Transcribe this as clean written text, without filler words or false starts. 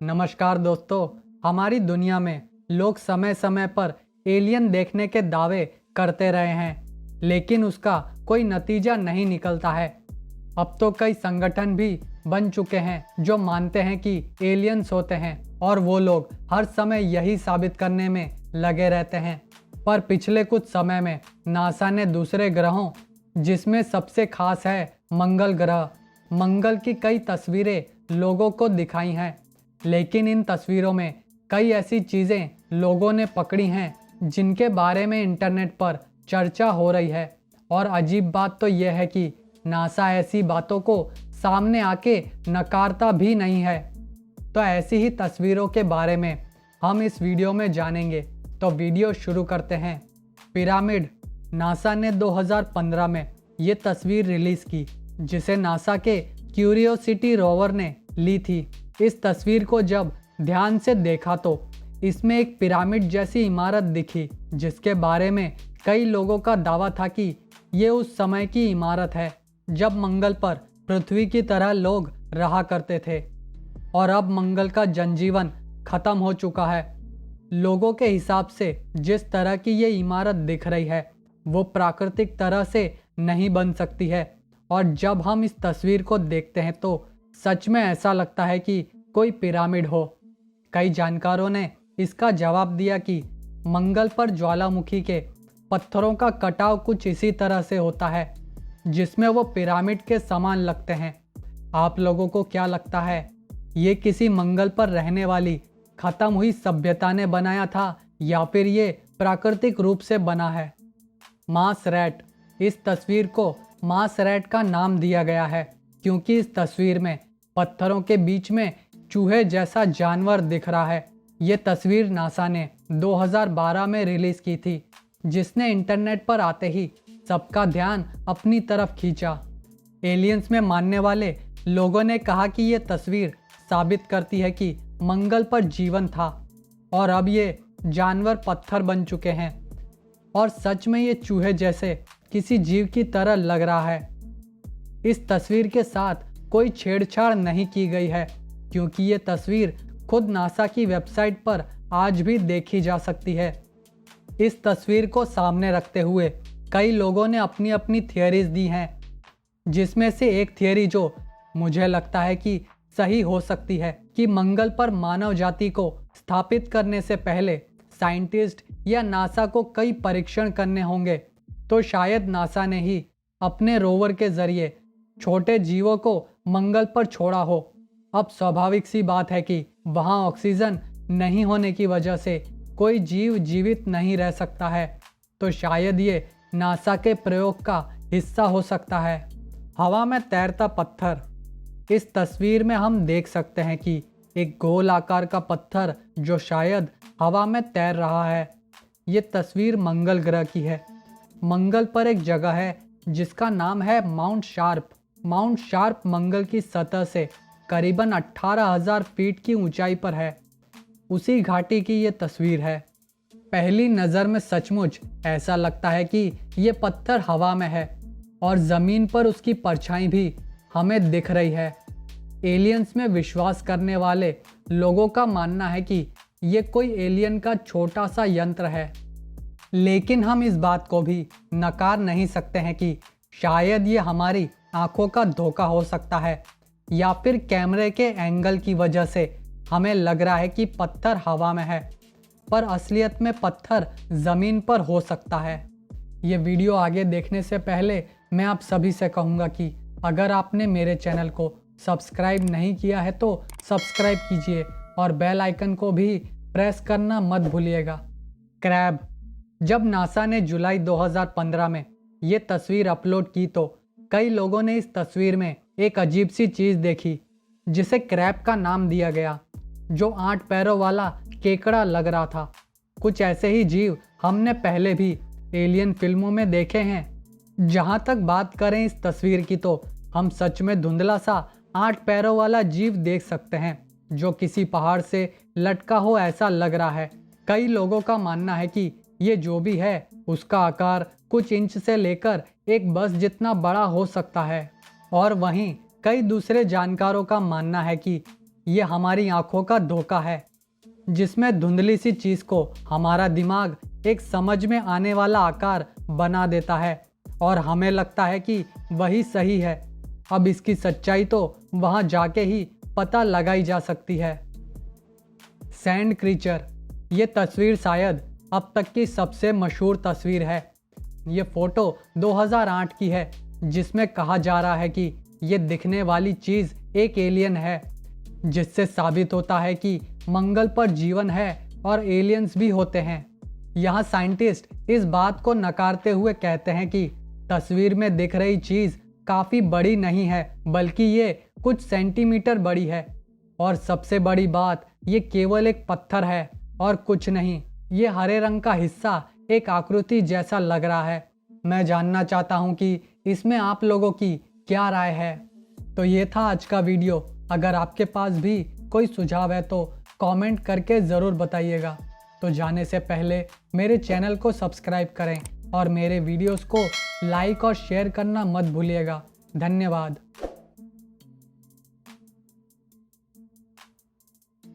नमस्कार दोस्तों। हमारी दुनिया में लोग समय समय पर एलियन देखने के दावे करते रहे हैं, लेकिन उसका कोई नतीजा नहीं निकलता है। अब तो कई संगठन भी बन चुके हैं जो मानते हैं कि एलियंस होते हैं, और वो लोग हर समय यही साबित करने में लगे रहते हैं। पर पिछले कुछ समय में नासा ने दूसरे ग्रहों, जिसमें सबसे खास है मंगल ग्रह, मंगल की कई तस्वीरें लोगों को दिखाई हैं। लेकिन इन तस्वीरों में कई ऐसी चीज़ें लोगों ने पकड़ी हैं जिनके बारे में इंटरनेट पर चर्चा हो रही है। और अजीब बात तो यह है कि नासा ऐसी बातों को सामने आके नकारता भी नहीं है। तो ऐसी ही तस्वीरों के बारे में हम इस वीडियो में जानेंगे। तो वीडियो शुरू करते हैं। पिरामिड। नासा ने 2015 में ये तस्वीर रिलीज़ की, जिसे नासा के क्यूरियोसिटी रोवर ने ली थी। इस तस्वीर को जब ध्यान से देखा तो इसमें एक पिरामिड जैसी इमारत दिखी, जिसके बारे में कई लोगों का दावा था कि ये उस समय की इमारत है जब मंगल पर पृथ्वी की तरह लोग रहा करते थे। और अब मंगल का जनजीवन खत्म हो चुका है। लोगों के हिसाब से जिस तरह की ये इमारत दिख रही है वो प्राकृतिक तरह से नहीं बन सकती है। और जब हम इस तस्वीर को देखते हैं तो सच में ऐसा लगता है कि कोई पिरामिड हो। कई जानकारों ने इसका जवाब दिया कि मंगल पर ज्वालामुखी के पत्थरों का कटाव कुछ इसी तरह से होता है, जिसमें वो पिरामिड के समान लगते हैं। आप लोगों को क्या लगता है, ये किसी मंगल पर रहने वाली खत्म हुई सभ्यता ने बनाया था या फिर ये प्राकृतिक रूप से बना है? Mars rat. इस तस्वीर को मार्स रैट का नाम दिया गया है क्योंकि इस तस्वीर में पत्थरों के बीच में चूहे जैसा जानवर दिख रहा है। ये तस्वीर नासा ने 2012 में रिलीज की थी, जिसने इंटरनेट पर आते ही सबका ध्यान अपनी तरफ खींचा। एलियंस में मानने वाले लोगों ने कहा कि ये तस्वीर साबित करती है कि मंगल पर जीवन था और अब ये जानवर पत्थर बन चुके हैं। और सच में ये चूहे जैसे किसी जीव की तरह लग रहा है। इस तस्वीर के साथ कोई छेड़छाड़ नहीं की गई है क्योंकि ये तस्वीर खुद नासा की वेबसाइट पर आज भी देखी जा सकती है। इस तस्वीर को सामने रखते हुए कई लोगों ने अपनी अपनी थियरीज दी हैं, जिसमें से एक थियरी जो मुझे लगता है कि सही हो सकती है कि मंगल पर मानव जाति को स्थापित करने से पहले साइंटिस्ट या नासा को कई परीक्षण करने होंगे। तो शायद नासा ने ही अपने रोवर के जरिए छोटे जीवों को मंगल पर छोड़ा हो। अब स्वाभाविक सी बात है कि वहाँ ऑक्सीजन नहीं होने की वजह से कोई जीव जीवित नहीं रह सकता है। तो शायद ये नासा के प्रयोग का हिस्सा हो सकता है। हवा में तैरता पत्थर। इस तस्वीर में हम देख सकते हैं कि एक गोल आकार का पत्थर जो शायद हवा में तैर रहा है। ये तस्वीर मंगल ग्रह की है। मंगल पर एक जगह है जिसका नाम है माउंट शार्प। माउंट शार्प मंगल की सतह से करीबन 18,000 फीट की ऊंचाई पर है। उसी घाटी की ये तस्वीर है। पहली नज़र में सचमुच ऐसा लगता है कि ये पत्थर हवा में है और ज़मीन पर उसकी परछाई भी हमें दिख रही है। एलियंस में विश्वास करने वाले लोगों का मानना है कि ये कोई एलियन का छोटा सा यंत्र है, लेकिन हम इस बात को भी नकार नहीं सकते हैं कि शायद ये हमारी आंखों का धोखा हो सकता है, या फिर कैमरे के एंगल की वजह से हमें लग रहा है कि पत्थर हवा में है, पर असलियत में पत्थर ज़मीन पर हो सकता है। ये वीडियो आगे देखने से पहले मैं आप सभी से कहूँगा कि अगर आपने मेरे चैनल को सब्सक्राइब नहीं किया है तो सब्सक्राइब कीजिए और बेल आइकन को भी प्रेस करना मत भूलिएगा। क्रैब। जब नासा ने जुलाई 2015 में ये तस्वीर अपलोड की तो कई लोगों ने इस तस्वीर में एक अजीब सी चीज़ देखी, जिसे क्रैब का नाम दिया गया, जो 8 पैरों वाला केकड़ा लग रहा था। कुछ ऐसे ही जीव हमने पहले भी एलियन फिल्मों में देखे हैं। जहाँ तक बात करें इस तस्वीर की तो हम सच में धुंधला सा 8 पैरों वाला जीव देख सकते हैं जो किसी पहाड़ से लटका हो ऐसा लग रहा है। कई लोगों का मानना है कि ये जो भी है उसका आकार कुछ इंच से लेकर एक बस जितना बड़ा हो सकता है। और वहीं कई दूसरे जानकारों का मानना है कि ये हमारी आंखों का धोखा है, जिसमें धुंधली सी चीज़ को हमारा दिमाग एक समझ में आने वाला आकार बना देता है और हमें लगता है कि वही सही है। अब इसकी सच्चाई तो वहाँ जाके ही पता लगाई जा सकती है। सैंड क्रीचर, ये तस्वीर शायद अब तक की सबसे मशहूर तस्वीर है। ये फ़ोटो 2008 की है, जिसमें कहा जा रहा है कि ये दिखने वाली चीज़ एक एलियन है, जिससे साबित होता है कि मंगल पर जीवन है और एलियंस भी होते हैं। यहाँ साइंटिस्ट इस बात को नकारते हुए कहते हैं कि तस्वीर में दिख रही चीज़ काफ़ी बड़ी नहीं है, बल्कि ये कुछ सेंटीमीटर बड़ी है। और सबसे बड़ी बात, ये केवल एक पत्थर है और कुछ नहीं। ये हरे रंग का हिस्सा एक आकृति जैसा लग रहा है। मैं जानना चाहता हूँ कि इसमें आप लोगों की क्या राय है। तो ये था आज का वीडियो। अगर आपके पास भी कोई सुझाव है तो कमेंट करके ज़रूर बताइएगा। तो जाने से पहले मेरे चैनल को सब्सक्राइब करें और मेरे वीडियोस को लाइक और शेयर करना मत भूलिएगा। धन्यवाद।